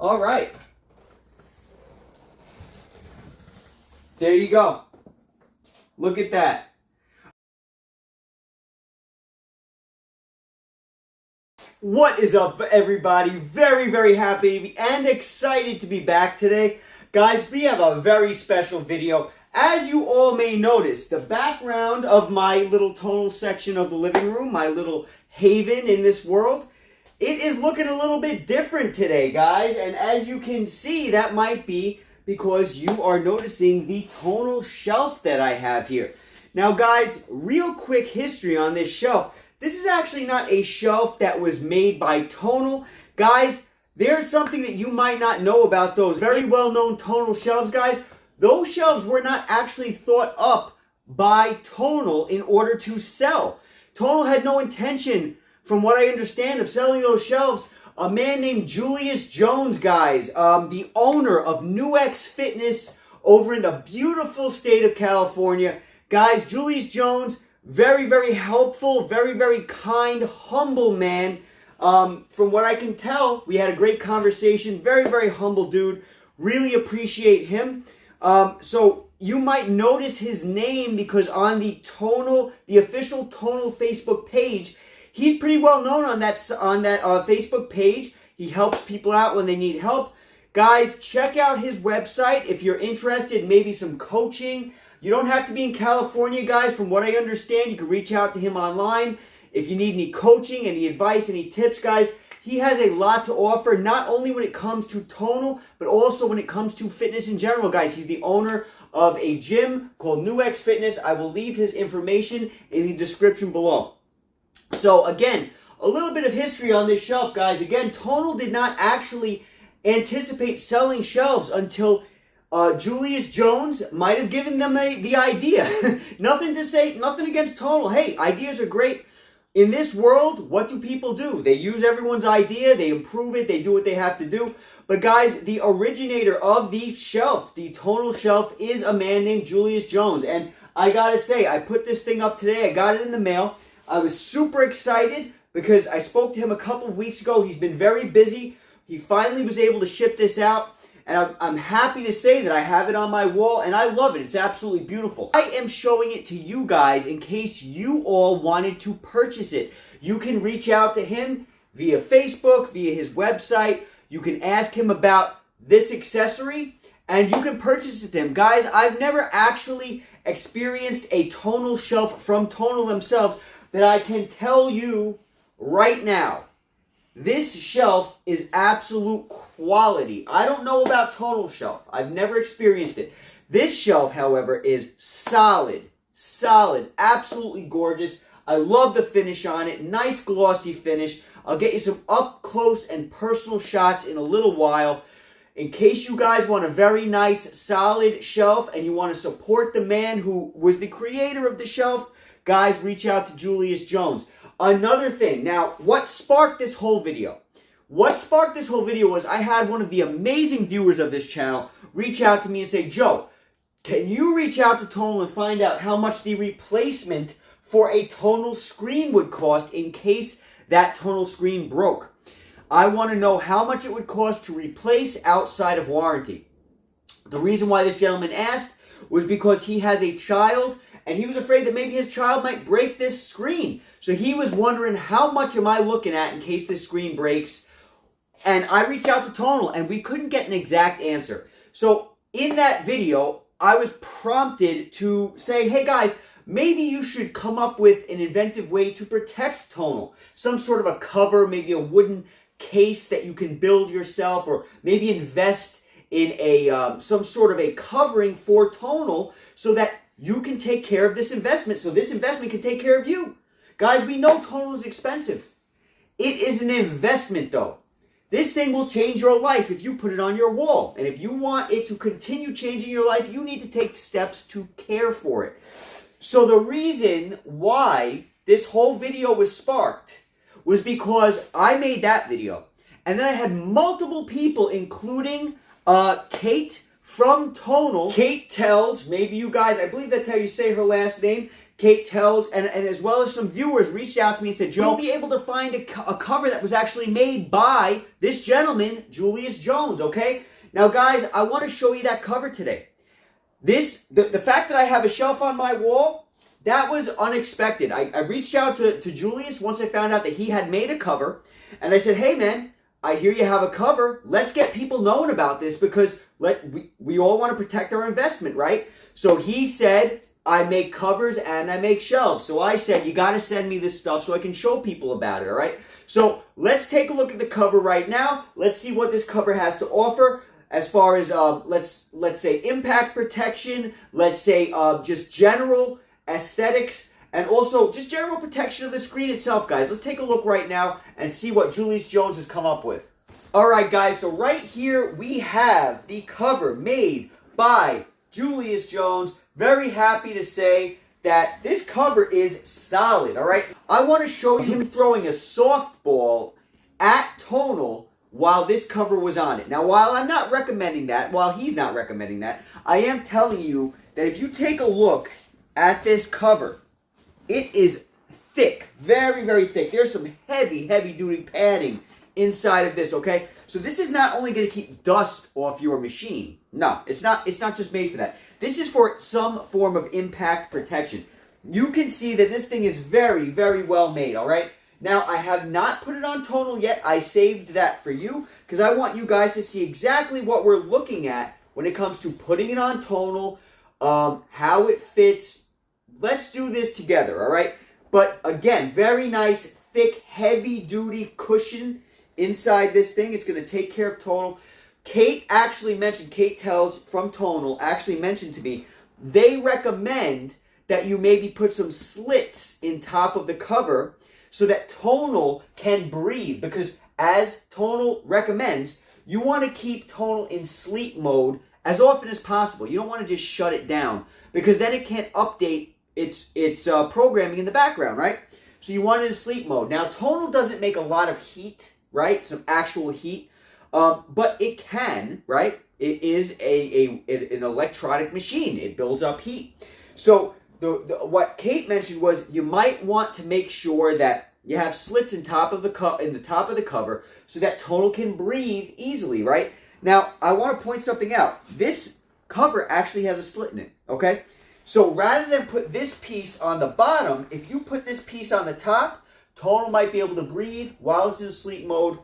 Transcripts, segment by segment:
All right. There you go. Look at that. What is up, everybody? Very happy and excited to be back today. Guys, we have a very special video. As you all may notice, the background of my little tonal section of the living room, my little haven in this world, it is looking a little bit different today, guys. And as you can see, that might be because you are noticing the tonal shelf that I have here. Now, guys, real quick history on this shelf. This is actually not a shelf that was made by Tonal. Guys, there's something that you might not know about those very well-known tonal shelves, guys. Those shelves were not actually thought up by Tonal in order to sell. Tonal had no intention, from what I understand, of selling those shelves. A man named Julius Jones, guys, the owner of Nuex Fitness over in the beautiful state of California. Guys, Julius Jones, very helpful, very kind, humble man. From what I can tell, we had a great conversation. Very humble dude. Really appreciate him. So you might notice his name because on the official Tonal Facebook page, he's pretty well known on that Facebook page. He helps people out when they need help. Guys, check out his website if you're interested, maybe some coaching. You don't have to be in California, guys. From what I understand, you can reach out to him online. If you need any coaching, any advice, any tips, guys, he has a lot to offer, not only when it comes to tonal, but also when it comes to fitness in general, guys. He's the owner of a gym called Nuex Fitness. I will leave his information in the description below. So, again, a little bit of history on this shelf, guys. Again, Tonal did not actually anticipate selling shelves until Julius Jones might have given them the idea. Nothing to say, nothing against Tonal. Hey, ideas are great. In this world, what do people do? They use everyone's idea, they improve it, they do what they have to do. But guys, the originator of the shelf, the Tonal shelf, is a man named Julius Jones. And I gotta say, I put this thing up today, I got it in the mail. I was super excited because I spoke to him a couple of weeks ago. He's been very busy. He finally was able to ship this out. And I'm happy to say that I have it on my wall, and I love it. It's absolutely beautiful. I am showing it to you guys in case you all wanted to purchase it. You can reach out to him via Facebook, via his website. You can ask him about this accessory, and you can purchase it to him. Guys, I've never actually experienced a tonal shelf from Tonal themselves, but I can tell you right now, this shelf is absolute quality. I don't know about Tonal shelf. I've never experienced it. This shelf, however, is solid, absolutely gorgeous. I love the finish on it. Nice glossy finish. I'll get you some up close and personal shots in a little while. In case you guys want a very nice, solid shelf and you want to support the man who was the creator of the shelf, guys, reach out to Julius Jones. Another thing, now, what sparked this whole video? What sparked this whole video was I had one of the amazing viewers of this channel reach out to me and say, Joe, can you reach out to Tonal and find out how much the replacement for a Tonal screen would cost in case that Tonal screen broke? I want to know how much it would cost to replace outside of warranty. The reason why this gentleman asked was because he has a child and he was afraid that maybe his child might break this screen. So he was wondering, how much am I looking at in case this screen breaks? And I reached out to Tonal, and we couldn't get an exact answer. So in that video, I was prompted to say, hey guys, maybe you should come up with an inventive way to protect Tonal. Some sort of a cover, maybe a wooden case that you can build yourself, or maybe invest in some sort of a covering for Tonal so that you can take care of this investment, so this investment can take care of you. Guys, we know Tonal is expensive. It is an investment, though. This thing will change your life if you put it on your wall. And if you want it to continue changing your life, you need to take steps to care for it. So the reason why this whole video was sparked was because I made that video. And then I had multiple people, including Kate from Tonal. Kate Telge, maybe you guys, I believe that's how you say her last name. Kate tells, and as well as some viewers reached out to me and said, Joe, be able to find a cover that was actually made by this gentleman, Julius Jones, okay? Now, guys, I want to show you that cover today. The fact that I have a shelf on my wall, that was unexpected. I reached out to Julius once I found out that he had made a cover, and I said, hey, man, I hear you have a cover. Let's get people knowing about this because we all want to protect our investment, right? So he said, I make covers and I make shelves. So I said, you got to send me this stuff so I can show people about it, all right? So let's take a look at the cover right now. Let's see what this cover has to offer as far as, let's say, impact protection. Let's say just general aesthetics and also just general protection of the screen itself, guys. Let's take a look right now and see what Julius Jones has come up with. All right, guys, so right here we have the cover made by Julius Jones. Very happy to say that this cover is solid, all right? I want to show you him throwing a softball at Tonal while this cover was on it. Now, while I'm not recommending that, while he's not recommending that, I am telling you that if you take a look at this cover, it is thick, very, very thick. There's some heavy, heavy-duty padding inside of this, okay? So this is not only going to keep dust off your machine. No, it's not just made for that. This is for some form of impact protection. You can see that this thing is very, very well made, all right? Now, I have not put it on Tonal yet. I saved that for you because I want you guys to see exactly what we're looking at when it comes to putting it on Tonal, how it fits. Let's do this together, all right? But again, very nice, thick, heavy-duty cushion inside this thing. It's going to take care of Tonal. Kate Tells from Tonal actually mentioned to me, they recommend that you maybe put some slits in top of the cover so that Tonal can breathe. Because as Tonal recommends, you want to keep Tonal in sleep mode as often as possible. You don't want to just shut it down because then it can't update its programming in the background, right? So you want it in sleep mode. Now, Tonal doesn't make a lot of heat, right? Some actual heat. But it can, right? It is an electronic machine. It builds up heat. So what Kate mentioned was you might want to make sure that you have slits in the top of the cover so that Tonal can breathe easily, right? Now, I want to point something out. This cover actually has a slit in it, okay? So rather than put this piece on the bottom, if you put this piece on the top, Tonal might be able to breathe while it's in sleep mode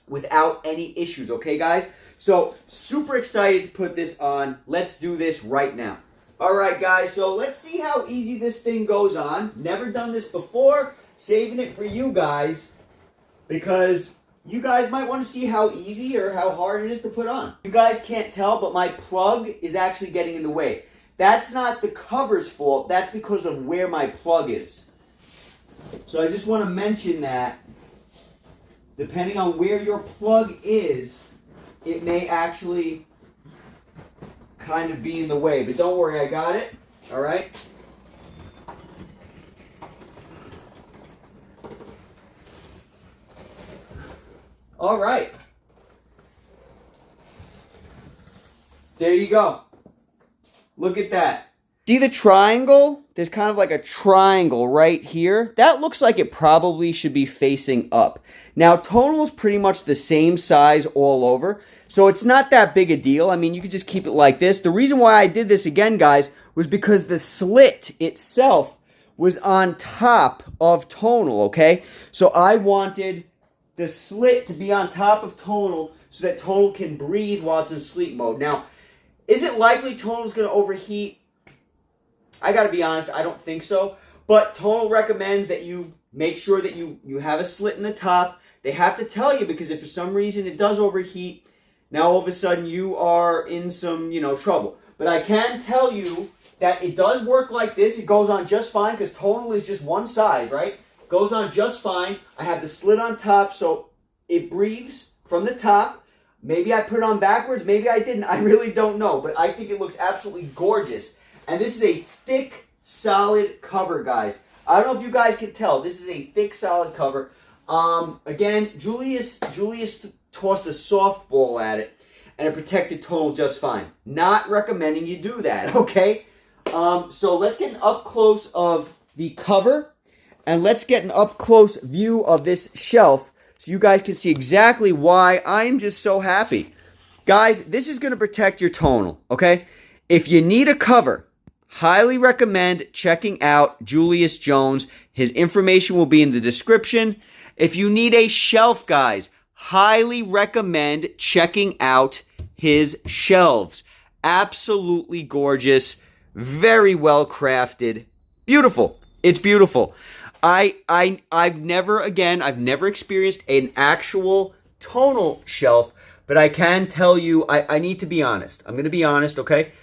without any issues, okay, guys? So, super excited to put this on. Let's do this right now. All right, guys, so let's see how easy this thing goes on. Never done this before. Saving it for you guys because you guys might want to see how easy or how hard it is to put on. You guys can't tell, but my plug is actually getting in the way. That's not the cover's fault. That's because of where my plug is. So I just want to mention that depending on where your plug is, it may actually kind of be in the way. But don't worry, I got it. All right? All right. There you go. Look at that. See the triangle? There's kind of like a triangle right here. That looks like it probably should be facing up. Now, Tonal is pretty much the same size all over, so it's not that big a deal. I mean, you could just keep it like this. The reason why I did this again, guys, was because the slit itself was on top of Tonal, okay? So I wanted the slit to be on top of Tonal so that Tonal can breathe while it's in sleep mode. Now, is it likely Tonal's going to overheat? I got to be honest, I don't think so. But Tonal recommends that you make sure that you have a slit in the top. They have to tell you because if for some reason it does overheat, now all of a sudden you are in some, trouble. But I can tell you that it does work like this. It goes on just fine because Tonal is just one size, right? Goes on just fine. I have the slit on top so it breathes from the top. Maybe I put it on backwards. Maybe I didn't. I really don't know. But I think it looks absolutely gorgeous. And this is a thick, solid cover, guys. I don't know if you guys can tell. This is a thick, solid cover. Again, Julius tossed a softball at it, and it protected Tonal just fine. Not recommending you do that, okay? So let's get an up close of the cover, and let's get an up close view of this shelf so you guys can see exactly why I'm just so happy. Guys, this is going to protect your tonal, okay? If you need a cover, highly recommend checking out Julius Jones. His information will be in the description. If you need a shelf, guys, highly recommend checking out his shelves. Absolutely gorgeous, very well crafted, beautiful. It's beautiful. I've never experienced an actual tonal shelf, but I can tell you, I need to be honest. I'm going to be honest, okay?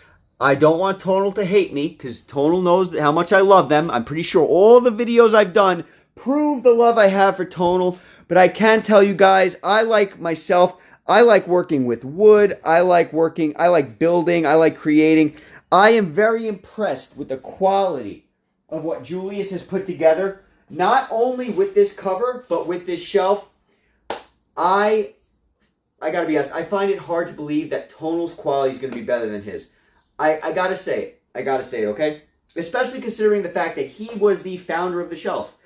I don't want Tonal to hate me, because Tonal knows how much I love them. I'm pretty sure all the videos I've done prove the love I have for Tonal. But I can tell you guys, I like working with wood. I like building. I like creating. I am very impressed with the quality of what Julius has put together. Not only with this cover, but with this shelf. I gotta be honest, I find it hard to believe that Tonal's quality is gonna be better than his. I gotta say it. I gotta say it, okay? Especially considering the fact that he was the founder of the shelf.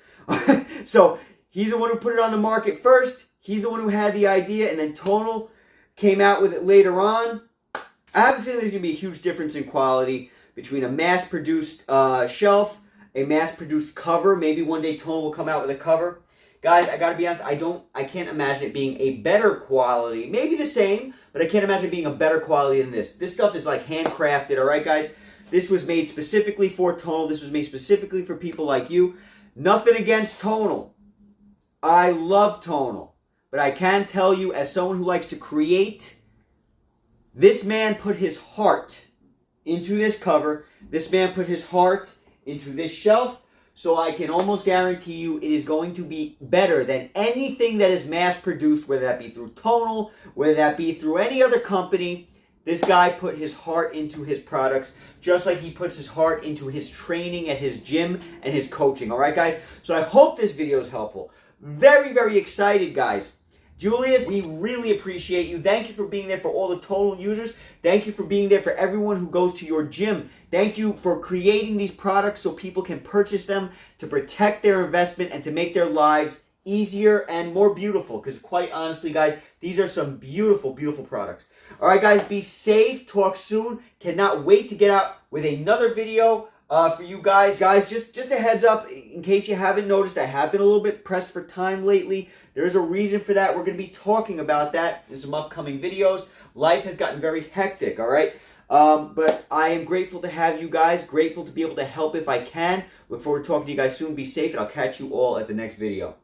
So, he's the one who put it on the market first. He's the one who had the idea, and then Tonal came out with it later on. I have a feeling there's gonna be a huge difference in quality between a mass-produced shelf, a mass-produced cover. Maybe one day Tonal will come out with a cover. Guys, I gotta be honest, I can't imagine it being a better quality. Maybe the same, but I can't imagine it being a better quality than this. This stuff is like handcrafted, alright guys? This was made specifically for Tonal. This was made specifically for people like you. Nothing against Tonal. I love Tonal. But I can tell you, as someone who likes to create, this man put his heart into this cover. This man put his heart into this shelf. So I can almost guarantee you it is going to be better than anything that is mass-produced, whether that be through Tonal, whether that be through any other company. This guy put his heart into his products, just like he puts his heart into his training at his gym and his coaching. All right, guys? So I hope this video is helpful. Very, very excited, guys. Julius, we really appreciate you. Thank you for being there for all the Tonal users. Thank you for being there for everyone who goes to your gym. Thank you for creating these products so people can purchase them to protect their investment and to make their lives easier and more beautiful. Because quite honestly, guys, these are some beautiful, beautiful products. All right, guys, be safe. Talk soon. Cannot wait to get out with another video for you guys. Guys, just a heads up, in case you haven't noticed, I have been a little bit pressed for time lately. There's a reason for that. We're going to be talking about that in some upcoming videos. Life has gotten very hectic, all right? But I am grateful to have you guys. Grateful to be able to help if I can. Look forward to talking to you guys soon. Be safe, and I'll catch you all at the next video.